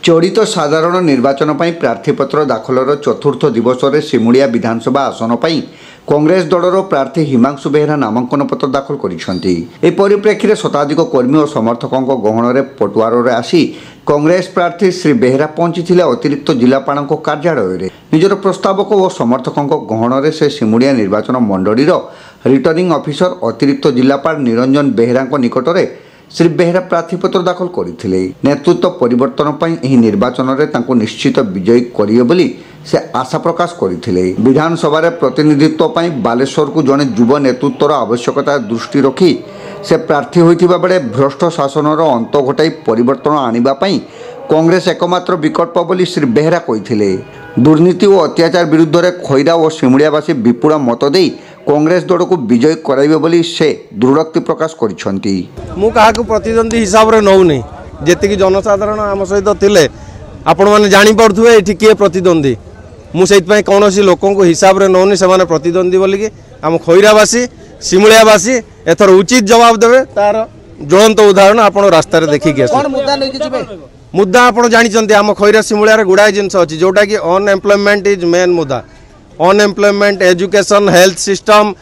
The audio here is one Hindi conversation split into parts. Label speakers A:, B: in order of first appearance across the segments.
A: चलित साधारण निर्वाचन पर प्रार्थीपत्र दाखलर चतुर्थ दिवस में सिमुलिया विधानसभा आसन पर कांग्रेस दलर प्रार्थी हिमांशु बेहेरा नामांकन पत्र दाखल कर परिप्रेक्षी शताधिक कर्मी और समर्थकों गहन में पटुआर आसी कांग्रेस प्रार्थी श्री बेहेरा पहुंची अतिरिक्त जिलापाल कार्यालय में निजर प्रस्तावक और समर्थकों गहन में से सिमुलिया निर्वाचन मंडलीर रिटर्निंग ऑफिसर अतिरिक्त जिलापाल निरंजन बेहेरा निकट में श्री बेहेरा प्रार्थीपत्र दाखल करते नेतृत्व परिवर्तन पर निर्वाचन में निश्चित विजयी करेंगे बोली से आशा प्रकाश करते विधानसभा प्रतिनिधित्व पर बालेश्वर को जड़े युव नेतृत्वर आवश्यकता दृष्टि रखी से प्रार्थी होइथिबा बेले भ्रष्ट शासनर अंत घटाई परिवर्तन आनिबापई कांग्रेस एकमात्र विकल्प बोली श्री बेहेरा कहिथिले। दुर्नीति और अत्याचार विरुद्ध में खैरा और सिमुलियावासी विपुल मत दे कांग्रेस दल को विजय कराइबे बोली से दृढ़ोक्ति प्रकाश करिसेंती।
B: मु काहाकु प्रतिद्वंदी हिसाब रे नौनी जेतिकी जनसाधारण आम सहित थिले आपण माने जानि पड़थुवे एठी के प्रतिद्वंदी मु सेइतपई कोनोसी लोकन को हिसाब रे नौनी सेमाने प्रतिद्वंदी बोली कि आम खैरावासी सिमुलियावासी एथर उचित जवाब देवे तार ज्वलंत उदाहरण आपण रास्ता रे देखि के कोन मुद्दा नै कि जिवे मुद्दा आपण जानिचंती आम खैरा सिमुलिया रे गुडाय जिंस अछि जोटा कि अनएम्प्लॉयमेंट इज मेन मुद्दा unemployment education health system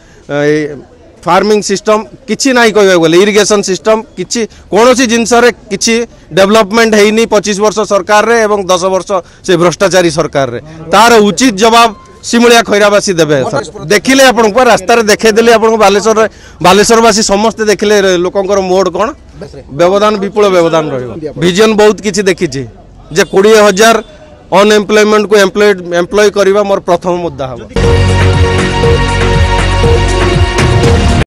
B: farming system किछि नाही कहबे बोले इरिगेशन सिस्टम किछि कोनोसी जिंस रे किछि डेवलपमेंट हेइनी 25 वर्ष सरकार रे एवं 10 वर्ष से भ्रष्टाचारी सरकार रे तार उचित जवाब सिमुलिया खैरावासी देवे देखिले आपण को रास्ता रे देखे देले आपण को बालेश्वरवासी समस्त देखिले लोकंकर मोड कोन व्यवधान विपुल व्यवधान रहिबो विजन बहुत किछि देखिछि जे 20,000 अनएम्प्लॉयमेंट को एम्प्लॉय करबा मोर प्रथम मुद्दा हबो।